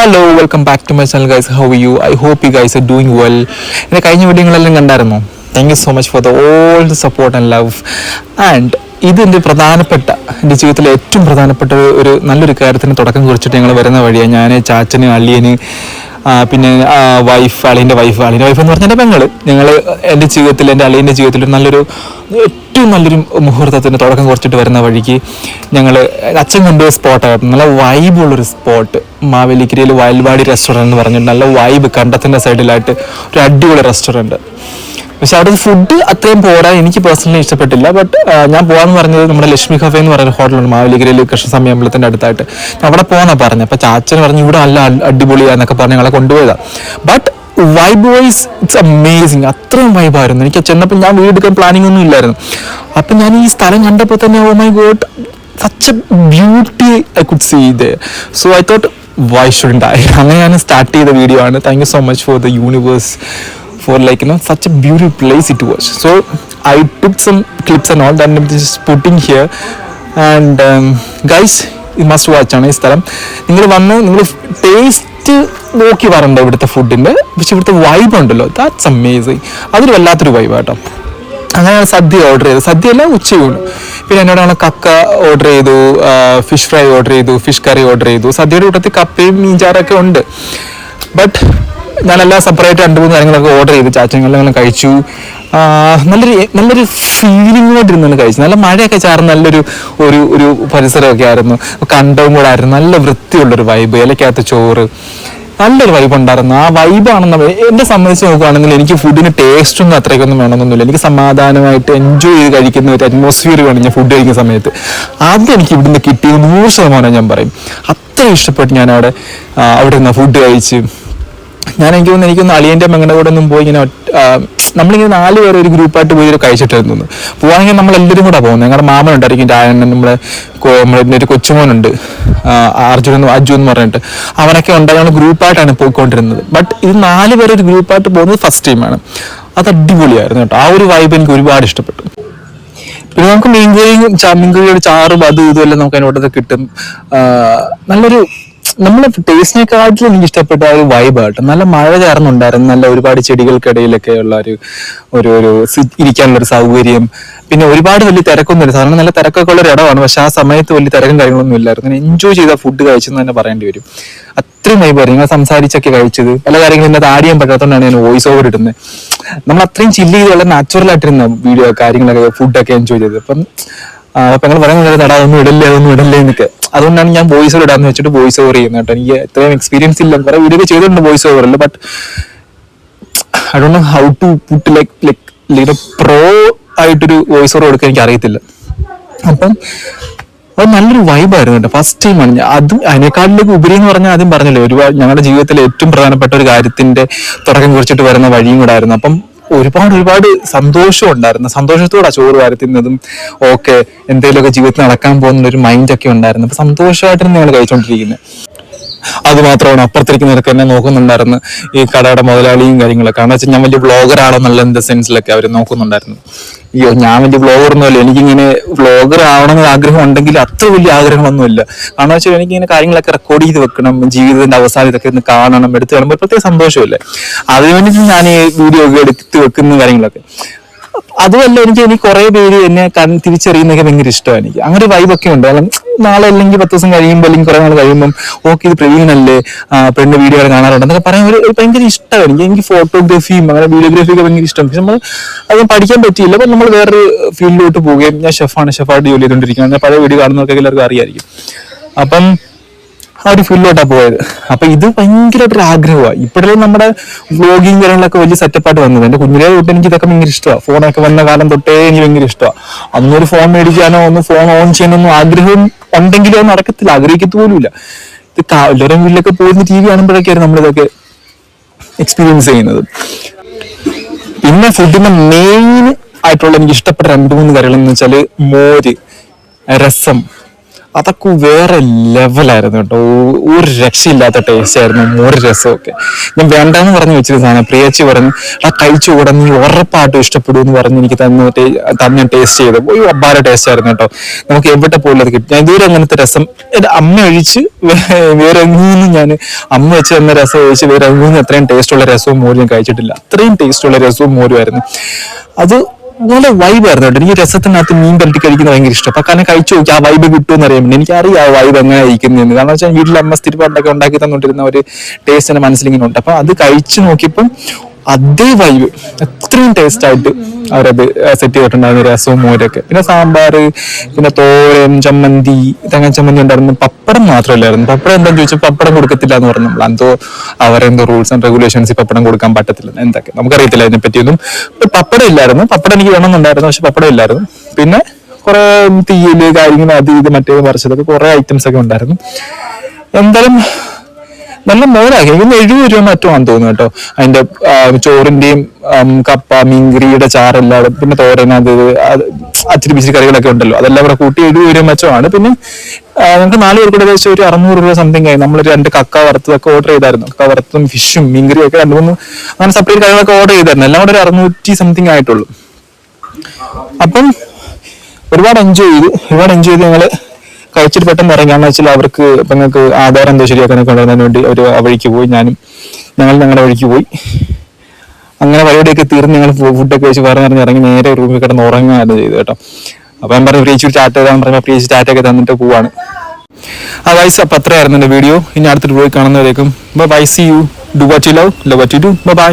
Hello, welcome back to my channel guys. How are you? I hope you guys are doing well. എൻ്റെ കഴിഞ്ഞ വീഡിയോകളെല്ലാം കണ്ടായിരുന്നോ? Thank you so much for all the support and love. And ഇതിൻ്റെ എൻ്റെ ജീവിതത്തിലെ ഏറ്റവും പ്രധാനപ്പെട്ട ഒരു നല്ലൊരു കാര്യത്തിന് തുടക്കം കുറിച്ചിട്ട് ഞങ്ങൾ വരുന്ന വഴിയാണ്. ഞാൻ ചാച്ചന് അളിയന് പിന്നെ അളിയൻ്റെ വൈഫ് എന്ന് പറഞ്ഞാൽ എൻ്റെ പെങ്ങൾ. ഞങ്ങൾ എൻ്റെ ജീവിതത്തിൽ എൻ്റെ അളിയൻ്റെ ജീവിതത്തിൽ ഏറ്റവും നല്ലൊരു മുഹൂർത്തത്തിന് തുടക്കം കുറിച്ചിട്ട് വരുന്ന വഴിക്ക് ഞങ്ങൾ അച്ഛൻ കൊണ്ടുപോയ സ്പോട്ടായിരുന്നു. നല്ല വൈബുള്ളൊരു സ്പോട്ട്, മാവേലിക്കരയിൽ വയൽവാടി റെസ്റ്റോറൻറ്റ് എന്ന് പറഞ്ഞിട്ട് നല്ല വൈബ്, കണ്ടത്തിൻ്റെ സൈഡിലായിട്ട് ഒരു അടിപൊളി റെസ്റ്റോറൻറ്റ്. പക്ഷെ അവിടെ ഫുഡ് അത്രയും പോരാ, എനിക്ക് പേഴ്സണലി ഇഷ്ടപ്പെട്ടില്ല. ബട്ട് ഞാൻ പോകാമെന്ന് പറഞ്ഞത് നമ്മുടെ ലക്ഷ്മി കഫേ എന്ന് പറയുന്ന ഹോട്ടലുണ്ട് മാവേലിക്കരയിൽ കൃഷ്ണസ്വാമി അമ്പലത്തിൻ്റെ അടുത്തായിട്ട്. അവിടെ പോകാനാണ് പറഞ്ഞത്. അപ്പോൾ ചാച്ചന് പറഞ്ഞു ഇവിടെ നല്ല അടിപൊളിയാന്നൊക്കെ പറഞ്ഞ് ഞങ്ങളെ കൊണ്ടുപോയതാണ്. But vibe wise it's amazing. അത്രയും വൈബായിരുന്നു. എനിക്ക് ചെന്നപ്പോൾ ഞാൻ വീട് എടുക്കാൻ പ്ലാനിങ് ഒന്നും ഇല്ലായിരുന്നു. അപ്പം ഞാൻ ഈ സ്ഥലം കണ്ടപ്പോൾ തന്നെ oh my god, such a beauty I could see they. So I thought why shouldn't I. അങ്ങനെ ഞാൻ സ്റ്റാർട്ട് ചെയ്ത വീഡിയോ ആണ്. Thank you so much for the universe for such a beautiful place it was. So I took some clips and all that I'm just putting here. And guys, you must watch ആണ് ഈ സ്ഥലം. നിങ്ങൾ taste നോക്കി വരണ്ട ഇവിടുത്തെ ഫുഡിൻ്റെ, പക്ഷെ ഇവിടുത്തെ വൈബ് ഉണ്ടല്ലോ, ദാറ്റ്സ് അമേസിങ്. അതൊരു വല്ലാത്തൊരു വൈബ് കേട്ടോ. അങ്ങനെ സദ്യ ഓർഡർ ചെയ്തു. സദ്യയല്ല, ഉച്ചയൂണ്. പിന്നെ എന്നോടാണ് കക്ക ഓർഡർ ചെയ്തു, ഫിഷ് ഫ്രൈ ഓർഡർ ചെയ്തു, ഫിഷ് കറി ഓർഡർ ചെയ്തു. സദ്യയുടെ കൂട്ടത്തിൽ കപ്പയും മീൻചാറൊക്കെ ഉണ്ട്. ബട്ട് ഞാനെല്ലാം സെപ്പറേറ്റ് 2-3 കാര്യങ്ങളൊക്കെ ഓർഡർ ചെയ്ത് ചാച്ചങ്ങളെല്ലാം കഴിച്ചു. നല്ലൊരു ഫീലിങ്ങോട്ടിരുന്നാണ് കഴിച്ചത്. നല്ല മഴയൊക്കെ ചാർന്ന് നല്ലൊരു ഒരു പരിസരമൊക്കെ ആയിരുന്നു. കണ്ടവും കൂടെ ആയിരുന്നു. നല്ല വൃത്തിയുള്ളൊരു വൈബ്, ഇലക്കകത്ത് ചോറ്, നല്ലൊരു വൈബ് ഉണ്ടായിരുന്നു. ആ വൈബാണെന്ന് എന്നെ സംബന്ധിച്ച് നോക്കുകയാണെങ്കിൽ എനിക്ക് ഫുഡിന് ടേസ്റ്റൊന്നും അത്രയ്ക്കൊന്നും വേണമെന്നൊന്നുമില്ല. എനിക്ക് സമാധാനമായിട്ട് എൻജോയ് ചെയ്ത് കഴിക്കുന്ന ഒരു അറ്റ്മോസ്ഫിയർ വേണം ഞാൻ ഫുഡ് കഴിക്കുന്ന സമയത്ത്. ആദ്യം എനിക്ക് ഇവിടുന്ന് കിട്ടിയത് 100% ഞാൻ പറയും. അത്ര ഇഷ്ടപ്പെട്ട് ഞാൻ അവിടെ നിന്ന് ഫുഡ് കഴിച്ച്. എനിക്കൊന്ന് അളിയൻ്റെ മങ്ങളുടെ കൂടെ ഒന്നും പോയി ഇങ്ങനെ നമ്മളിങ്ങനെ 4 പേര് ഒരു ഗ്രൂപ്പായിട്ട് പോയി കഴിച്ചിട്ടായിരുന്നു. പോവാണെങ്കിൽ നമ്മളെല്ലാവരും കൂടെ പോകുന്നത്. ഞങ്ങളുടെ മാമൻ ഉണ്ടായിരിക്കും, രായണ്ണൻ, നമ്മളെ ഒരു കൊച്ചുമോനുണ്ട് അജു എന്ന് പറഞ്ഞിട്ട്, അവനൊക്കെ ഉണ്ട്. ഞങ്ങൾ ഗ്രൂപ്പായിട്ടാണ് പോയിക്കൊണ്ടിരുന്നത്. ബട്ട് ഇത് 4 പേര് ഒരു ഗ്രൂപ്പായിട്ട് പോകുന്നത് ഫസ്റ്റ് ടൈമാണ്. അത് അടിപൊളിയായിരുന്നു കേട്ടോ. ആ ഒരു വൈബ് എനിക്ക് ഒരുപാട് ഇഷ്ടപ്പെട്ടു. പിന്നെ നമുക്ക് മീൻകറിയുടെ ചാറും അതും ഇതുമെല്ലാം നമുക്ക് അതിനോട്ടൊക്കെ കിട്ടും. നല്ലൊരു നമ്മളെ ടേസ്റ്റിനെക്കാട്ടിലും എനിക്ക് ഇഷ്ടപ്പെട്ട ഒരു വൈബ് ആയിട്ട്. നല്ല മഴ ചേർന്നുണ്ടായിരുന്നു. നല്ല ഒരുപാട് ചെടികൾക്കിടയിലൊക്കെ ഉള്ള ഒരു ഇരിക്കാനുള്ളൊരു സൗകര്യം. പിന്നെ ഒരുപാട് വലിയ തിരക്കൊന്നുമില്ല. സാധാരണ നല്ല തിരക്കൊക്കെ ഉള്ള ഒരു ഇടമാണ്, പക്ഷെ ആ സമയത്ത് വലിയ തിരക്കും കാര്യങ്ങളൊന്നും ഇല്ലായിരുന്നു. എൻജോയ് ചെയ്ത ഫുഡ് കഴിച്ചെന്ന് തന്നെ പറയേണ്ടി വരും. അത്രയും വൈബായിരുന്നു. നിങ്ങൾ സംസാരിച്ചൊക്കെ കഴിച്ചത്. പല കാര്യങ്ങളും ഇന്നത് ആഡ് ചെയ്യാൻ പറ്റാത്തതുകൊണ്ടാണ് ഞാൻ വോയിസ് ഓവർ ഇടുന്നത്. നമ്മൾ അത്രയും ചില്ല് ചെയ്ത് വളരെ നാച്ചുറൽ ആയിട്ടിരുന്ന വീഡിയോ കാര്യങ്ങളൊക്കെ ഫുഡൊക്കെ എൻജോയ് ചെയ്തത്. അപ്പം ഞങ്ങൾ പറയുന്നത് അതൊന്നും ഇടല്ലേ എന്നൊക്കെ. അതുകൊണ്ടാണ് ഞാൻ വോയിസ് ഓവർ ഇടാന്ന് വെച്ചിട്ട് വോയിസ് ഓവർ ചെയ്യുന്നത് കേട്ടോ. എനിക്ക് എത്രയും എക്സ്പീരിയൻസ് ഇല്ല. കുറെ വീഡിയോ ചെയ്തിട്ടുണ്ട് വോയിസ് ഓവറിൽ. But I don't know how to put like pro ആയിട്ടൊരു വോയിസ് ഓവർ കൊടുക്കാൻ എനിക്ക് അറിയത്തില്ല. അപ്പം അത് നല്ലൊരു വൈബായിരുന്നു കേട്ടോ. ഫസ്റ്റ് ടൈമാണ് ഞാൻ അതിനേക്കാളിലേക്ക് ഉപരി എന്ന് പറഞ്ഞാൽ ആദ്യം പറഞ്ഞല്ലോ, ഒരുപാട് ഞങ്ങളുടെ ജീവിതത്തിലെ ഏറ്റവും പ്രധാനപ്പെട്ട ഒരു കാര്യത്തിന്റെ തുടക്കം കുറിച്ചിട്ട് വരുന്ന വഴിയും കൂടെ ആയിരുന്നു. അപ്പം ഒരുപാട് സന്തോഷം ഉണ്ടായിരുന്നു. സന്തോഷത്തോടെ ചോറ് വാരത്തിന്നതും ഓക്കെ എന്തെങ്കിലുമൊക്കെ ജീവിതത്തിൽ നടക്കാൻ പോകുന്ന ഒരു മൈൻഡൊക്കെ ഉണ്ടായിരുന്നു. അപ്പൊ സന്തോഷമായിട്ടാണ് ഞങ്ങൾ കഴിച്ചുകൊണ്ടിരിക്കുന്നത്. അത് മാത്രമാണ് അപ്പുറത്തിരിക്കുന്നവർക്ക് എന്നെ നോക്കുന്നുണ്ടായിരുന്നു, ഈ കടയുടെ മുതലാളിയും കാര്യങ്ങളൊക്കെ. കാരണം വെച്ചാൽ ഞാൻ വലിയ വ്ളോഗർ ആണോ എന്നുള്ള സെൻസിലൊക്കെ അവർ നോക്കുന്നുണ്ടായിരുന്നു. അയ്യോ, ഞാൻ വലിയ വ്ളോഗറൊന്നുമല്ല. എനിക്കിങ്ങനെ വ്ളോഗർ ആവണമെന്ന് ആഗ്രഹം ഉണ്ടെങ്കിൽ അത്ര വലിയ ആഗ്രഹങ്ങളൊന്നുമില്ല. കാരണം വെച്ചാൽ എനിക്കിങ്ങനെ കാര്യങ്ങളൊക്കെ റെക്കോർഡ് ചെയ്ത് വെക്കണം, ജീവിതത്തിന്റെ അവസാനം ഇതൊക്കെ ഒന്ന് കാണണം, എടുത്ത് കാണുമ്പോൾ ഒരു പ്രത്യേക സന്തോഷമില്ലേ. അതിന് വേണ്ടിയിട്ട് ഞാൻ ഈ വീഡിയോ ഒക്കെ എടുത്ത് വെക്കുന്ന കാര്യങ്ങളൊക്കെ. അതുമല്ല, എനിക്ക് കുറെ പേര് എന്നെ തിരിച്ചറിയുന്നതൊക്കെ ഭയങ്കര ഇഷ്ടമാണ്. എനിക്ക് അങ്ങനെ ഒരു വൈബൊക്കെ ഉണ്ട്. കാരണം നാളെ അല്ലെങ്കിൽ 10 ദിവസം കഴിയുമ്പോൾ അല്ലെങ്കിൽ കുറെ നാൾ കഴിയുമ്പോൾ ഓക്കെ ഇത് പ്രവീണല്ലേ, പെണ്ണ് വീഡിയോ കാണാറുണ്ട് എന്നൊക്കെ പറയാൻ ഒരു ഭയങ്കര ഇഷ്ടമാണ് എനിക്ക് ഫോട്ടോഗ്രാഫിയും അങ്ങനെ വീഡിയോഗ്രാഫിയൊക്കെ ഭയങ്കര ഇഷ്ടം. പക്ഷെ നമ്മൾ അത് പഠിക്കാൻ പറ്റിയില്ല. അപ്പം നമ്മൾ വേറൊരു ഫീൽഡിലോട്ട് പോവുകയും, ഞാൻ ഷെഫായിട്ട് ജോലി ചെയ്തുകൊണ്ടിരിക്കുകയാണ്. ഞാൻ പഴയ വീഡിയോ കാണുന്നവർക്ക് എല്ലാവർക്കും അറിയായിരിക്കും. അപ്പം ആ ഒരു ഫീൽഡിലോട്ടാണ് പോയത്. അപ്പൊ ഇത് ഭയങ്കരമായിട്ടൊരു ആഗ്രഹമാണ്. ഇപ്പോഴേ നമ്മുടെ വ്ലോഗിങ് കാര്യങ്ങളൊക്കെ വലിയ സെറ്റപ്പായിട്ട് വന്നത്. എന്റെ കുഞ്ഞിലേ തൊട്ട് എനിക്ക് ഇതൊക്കെ ഭയങ്കര ഇഷ്ടമാണ്. ഫോണൊക്കെ വന്ന കാലം തൊട്ടേ എനിക്ക് ഭയങ്കര ഇഷ്ടമാണ്. അന്നൊരു ഫോൺ മേടിക്കാനോ ഒന്ന് ഫോൺ ഓൺ ചെയ്യാനൊന്നും ആഗ്രഹം ഉണ്ടെങ്കിലോ ഒന്നും നടക്കത്തില്ല, ആഗ്രഹിക്കത്ത് പോലുമില്ല. ഇത് എല്ലാവരും വീട്ടിലൊക്കെ പോയിരുന്ന TV കാണുമ്പോഴൊക്കെയാണ് നമ്മളിതൊക്കെ എക്സ്പീരിയൻസ് ചെയ്യുന്നത്. പിന്നെ ഫുഡിന്റെ മെയിൻ ആയിട്ടുള്ള എനിക്ക് ഇഷ്ടപ്പെട്ട 2-3 കാര്യങ്ങൾ എന്ന് വെച്ചാല് മോര്, രസം, അതൊക്കെ വേറെ ലെവലായിരുന്നു കേട്ടോ. ഒരു രക്ഷയില്ലാത്ത ടേസ്റ്റ് ആയിരുന്നു മോര് രസമൊക്കെ. ഞാൻ വേണ്ടാന്ന് പറഞ്ഞു വെച്ചിരുന്ന സാധനം പ്രിയച്ചി പറഞ്ഞു ആ കഴിച്ചു കൂടെ നീ ഉറപ്പായിട്ടും ഇഷ്ടപ്പെടും എന്ന് പറഞ്ഞ് എനിക്ക് തന്നെ ടേസ്റ്റ് ചെയ്ത് പോയി. അബ്ബാര ടേസ്റ്റ് ആയിരുന്നു കേട്ടോ. നമുക്ക് എവിടെ പോലും അത് കിട്ടും. ഞാൻ ഇതുവരെ അങ്ങനത്തെ രസം എൻ്റെ അമ്മ ഒഴിച്ച് വേറെ എങ്ങും ഞാൻ അമ്മ വെച്ച് തന്ന രസം ഒഴിച്ച് വേറെ എങ്ങും അത്രയും ടേസ്റ്റുള്ള രസവും മോരും ഞാൻ കഴിച്ചിട്ടില്ല. അത്രയും ടേസ്റ്റുള്ള രസവും മോരുമായിരുന്നു. അത് നല്ല വൈബായിരുന്നു കേട്ടോ. എനിക്ക് രസത്തിനകത്ത് മീൻ പരട്ടി കഴിക്കുന്നത് ഭയങ്കര ഇഷ്ടം. അപ്പൊ കാരണം കഴിച്ചു നോക്കി ആ വൈബ് കിട്ടുമെന്ന് അറിയാൻ എനിക്കറിയാം ആ വൈബ് എങ്ങനെ ഇരിക്കുന്നതെന്ന്. കാരണം വെച്ചാൽ വീട്ടിൽ അമ്മ സ്ഥിരപാട്ടൊക്കെ ഉണ്ടാക്കി തന്നിട്ടിരുന്ന ഒരു ടേസ്റ്റ് എന്റെ മനസ്സിലിങ്ങനെ ഉണ്ട്. അപ്പൊ അത് കഴിച്ചു നോക്കിയപ്പം അതേ വൈബ് അത്രയും ടേസ്റ്റ് ആയിട്ട് അവരത് സെറ്റ് ചെയ്തിട്ടുണ്ടായിരുന്നു രസവും മോരൊക്കെ. പിന്നെ സാമ്പാർ, പിന്നെ തോരൻ, ചമ്മന്തി, തേങ്ങ ചമ്മന്തി ഉണ്ടായിരുന്നു. പപ്പടം മാത്രമല്ലായിരുന്നു. പപ്പടം എന്താണെന്ന് ചോദിച്ചാൽ പപ്പടം കൊടുക്കത്തില്ല എന്ന് പറഞ്ഞു. നമ്മൾ എന്തോ അവരെന്തോ റൂൾസ് ആൻഡ് റെഗുലേഷൻസ് പപ്പടം കൊടുക്കാൻ പറ്റത്തില്ല എന്തൊക്കെ നമുക്കറിയത്തില്ല അതിനെ പറ്റിയൊന്നും. പപ്പടം ഇല്ലായിരുന്നു. പപ്പടം എനിക്ക് വേണമെന്നുണ്ടായിരുന്നു, പക്ഷെ പപ്പടം ഇല്ലായിരുന്നു. പിന്നെ കുറെ തീയല് കാര്യങ്ങൾ അത് ഇത് മറ്റേത് മറിച്ചതൊക്കെ കുറെ ഐറ്റംസ് ഒക്കെ ഉണ്ടായിരുന്നു. എന്തായാലും നല്ല മോരാക്കി. എനിക്ക് 70 രൂപ മറ്റോ ആണെന്ന് തോന്നുന്നു കേട്ടോ. അതിന്റെ ചോറിന്റെയും കപ്പ മീൻകറിയുടെ ചാറെല്ലാം പിന്നെ തോരൻ അത് അച്ചിരി പിച്ചിരി കറികളൊക്കെ ഉണ്ടല്ലോ അതെല്ലാം കൂടെ കൂട്ടി 70 രൂപ മറ്റമാണ്. പിന്നെ നമുക്ക് 4 പേർക്ക് കൂടെ ഏകദേശം ഒരു 600 രൂപ സംതിങ് ആയി. നമ്മൾ 2 കക്ക വറുത്തതൊക്കെ ഓർഡർ ചെയ്തായിരുന്നു. കക്ക വറുത്തും ഫിഷും മീൻകറിയും ഒക്കെ 2-3 അങ്ങനെ സെപ്പറേറ്റ് കാര്യങ്ങളൊക്കെ ഓർഡർ ചെയ്തായിരുന്നു. എല്ലാം കൂടെ ഒരു 600 സംതിങ് ആയിട്ടുള്ളൂ. അപ്പം ഒരുപാട് എൻജോയ് ചെയ്ത് ഞങ്ങള് കഴിച്ചിട്ട് പെട്ടെന്ന് ഇറങ്ങാന്ന് വെച്ചാൽ അവർക്ക് പെങ്ങൾക്ക് ആധാരം എന്തോ ശരിയാക്കാനൊക്കെ ഉണ്ടാകുന്നതിന് വേണ്ടി അവർ ആ വഴിക്ക് പോയി. ഞങ്ങൾ ഞങ്ങളുടെ വഴിക്ക് പോയി. അങ്ങനെ പരിപാടിയൊക്കെ തീർന്ന് ഞങ്ങൾ ഫുഡൊക്കെ കഴിച്ച് വേറെ ഇറങ്ങി നേരെ റൂമിൽ കിടന്ന് ഉറങ്ങുകയാണ് ചെയ്തത് കേട്ടോ. അപ്പൊ ഞാൻ പറഞ്ഞു പ്രിയച്ചി ടാറ്റ തരാൻ പറഞ്ഞാൽ പ്രിയച്ചി ടാറ്റയൊക്കെ തന്നിട്ട് പോവാണ്. ആ വയസ്സ് അപ്പം അത്രയായിരുന്നു എൻ്റെ വീഡിയോ. ഇനി അടുത്തിട്ട് പോയി കാണുന്നവരേക്കും bye. See you. Do what you love what you do. By.